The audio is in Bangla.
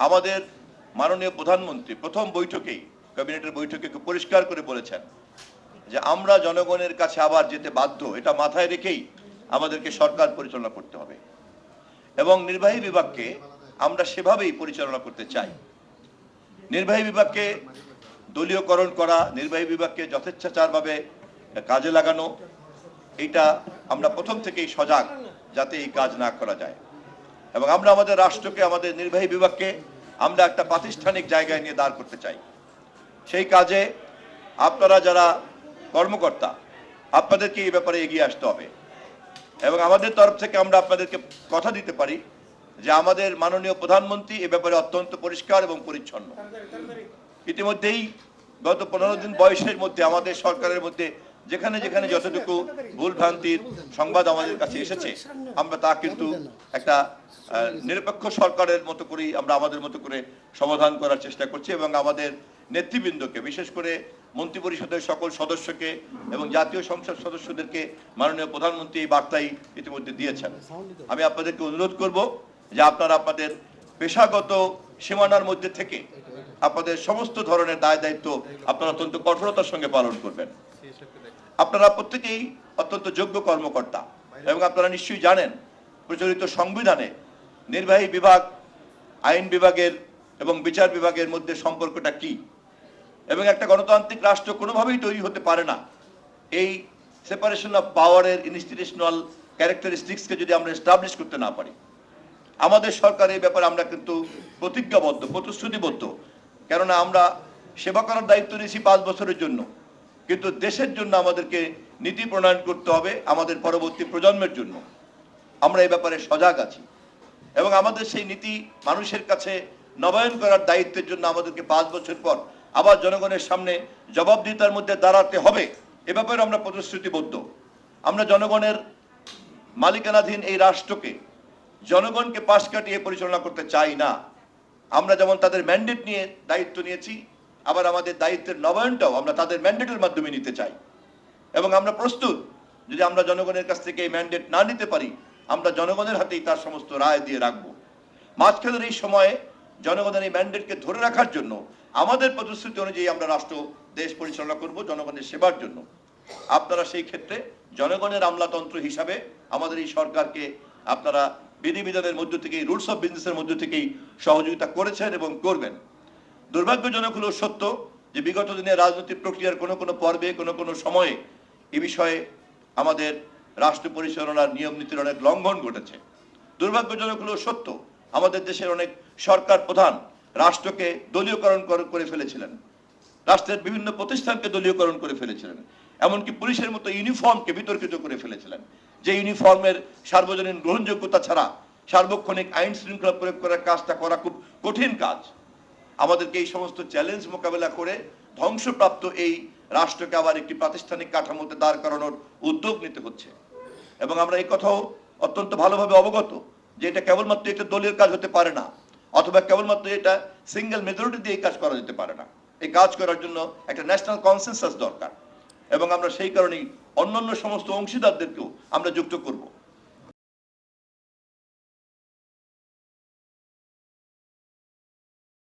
আমাদের মাননীয় প্রধানমন্ত্রী প্রথম বৈঠকেই ক্যাবিনেটের বৈঠকে পরিষ্কার করে বলেছেন যে আমরা জনগণের কাছে আবার যেতে বাধ্য, এটা মাথায় রেখেই আমাদেরকে সরকার পরিচালনা করতে হবে এবং নির্বাহী বিভাগকে আমরা সেভাবেই পরিচালনা করতে চাই। নির্বাহী বিভাগকে দলীয়করণ করা, নির্বাহী বিভাগকে যথেচ্ছাচারভাবে কাজে লাগানো, এটা আমরা প্রথম থেকেই সজাগ যাতে এই কাজ না করা যায় এবং আমরা আমাদের রাষ্ট্রকে, আমাদের নির্বাহী বিভাগকে আমরা একটা প্রাতিষ্ঠানিক জায়গায় নিয়ে দাঁড় করতে চাই। সেই কাজে আপনারা যারা কর্মকর্তা, আপনাদেরকে এই ব্যাপারে এগিয়ে আসতে হবে এবং আমাদের তরফ থেকে আমরা আপনাদেরকে কথা দিতে পারি যে আমাদের মাননীয় প্রধানমন্ত্রী এ ব্যাপারে অত্যন্ত পরিষ্কার এবং পরিচ্ছন্ন। ইতিমধ্যেই গত 15 দিন বয়সের মধ্যে আমাদের সরকারের মধ্যে যেখানে যেখানে যতটুকু ভুলভ্রান্তির সংবাদ আমাদের কাছে এসেছে, আমরা তা কিন্তু একটা নিরপেক্ষ সরকারের মতো করেই আমরা আমাদের মতো করে সমাধান করার চেষ্টা করছি এবং আমাদের নেতৃবৃন্দকে, বিশেষ করে মন্ত্রিপরিষদের সকল সদস্যকে এবং জাতীয় সংসদ সদস্যদেরকে মাননীয় প্রধানমন্ত্রী এই বার্তাই ইতিমধ্যে দিয়েছেন। আমি আপনাদেরকে অনুরোধ করব যে আপনারা আপনাদের পেশাগত সীমানার মধ্যে থেকে আপনাদের সমস্ত ধরনের দায় দায়িত্ব আপনারা অত্যন্ত কঠোরতার সঙ্গে পালন করবেন। আপনারা প্রত্যেকেই অত্যন্ত যোগ্য কর্মকর্তা এবং আপনারা নিশ্চয়ই জানেন প্রচলিত সংবিধানে নির্বাহী বিভাগ, আইন বিভাগের এবং বিচার বিভাগের মধ্যে সম্পর্কটা কি এবং একটা গণতান্ত্রিক রাষ্ট্র কোনোভাবেই তৈরি হতে পারে না এই সেপারেশন অফ পাওয়ারের ইনস্টিটিউশনাল ক্যারেক্টারিস্টিক্সকে যদি আমরা এস্টাবলিশ করতে না পারি। আমাদের সরকার এই ব্যাপারে আমরা কিন্তু প্রতিজ্ঞাবদ্ধ, প্রতিশ্রুতিবদ্ধ, কেননা আমরা সেবা করার দায়িত্ব নিয়েছি 5 বছরের জন্য, কিন্তু দেশের জন্য আমাদেরকে নীতি প্রণয়ন করতে হবে আমাদের পরবর্তী প্রজন্মের জন্য। আমরা এই ব্যাপারে সজাগ আছি এবং আমাদের সেই নীতি মানুষের কাছে নবায়ন করার দায়িত্বের জন্য আমাদেরকে 5 বছর পর আবার জনগণের সামনে জবাবদিহিতার মধ্যে দাঁড়াতে হবে, এ ব্যাপারে আমরা প্রতিশ্রুতিবদ্ধ। আমরা জনগণের মালিকানাধীন এই রাষ্ট্রকে জনগণকে পাশ কাটিয়ে পরিচালনা করতে চাই না। আমরা যেমন তাদের ম্যান্ডেট নিয়ে দায়িত্ব নিয়েছি, আবার আমাদের দায়িত্বের নবায়নটাও আমরা তাদের ম্যান্ডেটের মাধ্যমে নিতে চাই এবং আমরা প্রস্তুত, যদি আমরা জনগণের কাছ থেকে এই ম্যান্ডেট না নিতে পারি, আমরা জনগণের হাতেই তার সমস্ত রায় দিয়ে রাখবো। মাঝখানের এই সময়ে জনগণের এই ম্যান্ডেটকে ধরে রাখার জন্য আমাদের প্রতিশ্রুতি অনুযায়ী আমরা রাষ্ট্র, দেশ পরিচালনা করব জনগণের সেবার জন্য। আপনারা সেই ক্ষেত্রে জনগণের আমলাতন্ত্র হিসাবে আমাদের এই সরকারকে আপনারা বিধিবিধানের মধ্য থেকেই, রুলস অফ বিজনেসের মধ্য থেকেই সহযোগিতা করেছেন এবং করবেন। দুর্ভাগ্যজনক হলেও সত্য যে বিগত দিনে রাজনৈতিক প্রক্রিয়ার কোনো পর্বে, কোনো সময়ে এ বিষয়ে আমাদের রাষ্ট্র পরিচালনার নিয়ম নীতির অনেক লঙ্ঘন ঘটেছে। দুর্ভাগ্যজনক হলেও সত্য আমাদের দেশের অনেক সরকার প্রধান রাষ্ট্রকে দলীয়করণ করে ফেলেছিলেন, রাষ্ট্রের বিভিন্ন প্রতিষ্ঠানকে দলীয়করণ করে ফেলেছিলেন, এমনকি পুলিশের মতো ইউনিফর্মকে বিতর্কিত করে ফেলেছিলেন, যে ইউনিফর্মের সার্বজনীন গ্রহণযোগ্যতা ছাড়া সার্বক্ষণিক আইন শৃঙ্খলা প্রয়োগ করার কাজটা করা খুব কঠিন কাজ। আমাদেরকে এই সমস্ত চ্যালেঞ্জ মোকাবেলা করে ধ্বংসপ্রাপ্ত এই রাষ্ট্রকে আবার একটি প্রাতিষ্ঠানিক কাঠামোতে দাঁড় করানোর উদ্যোগ নিতে হচ্ছে এবং আমরা এই কথাও অত্যন্ত ভালোভাবে অবগত যে এটা কেবলমাত্র একটা দলীয় কাজ হতে পারে না, অথবা কেবলমাত্র এটা সিঙ্গেল মেজরিটি দিয়ে এই কাজ করা যেতে পারে না। এই কাজ করার জন্য একটা ন্যাশনাল কনসেনসাস দরকার এবং আমরা সেই কারণেই অন্যান্য সমস্ত অংশীদারদেরকেও আমরা যুক্ত করব।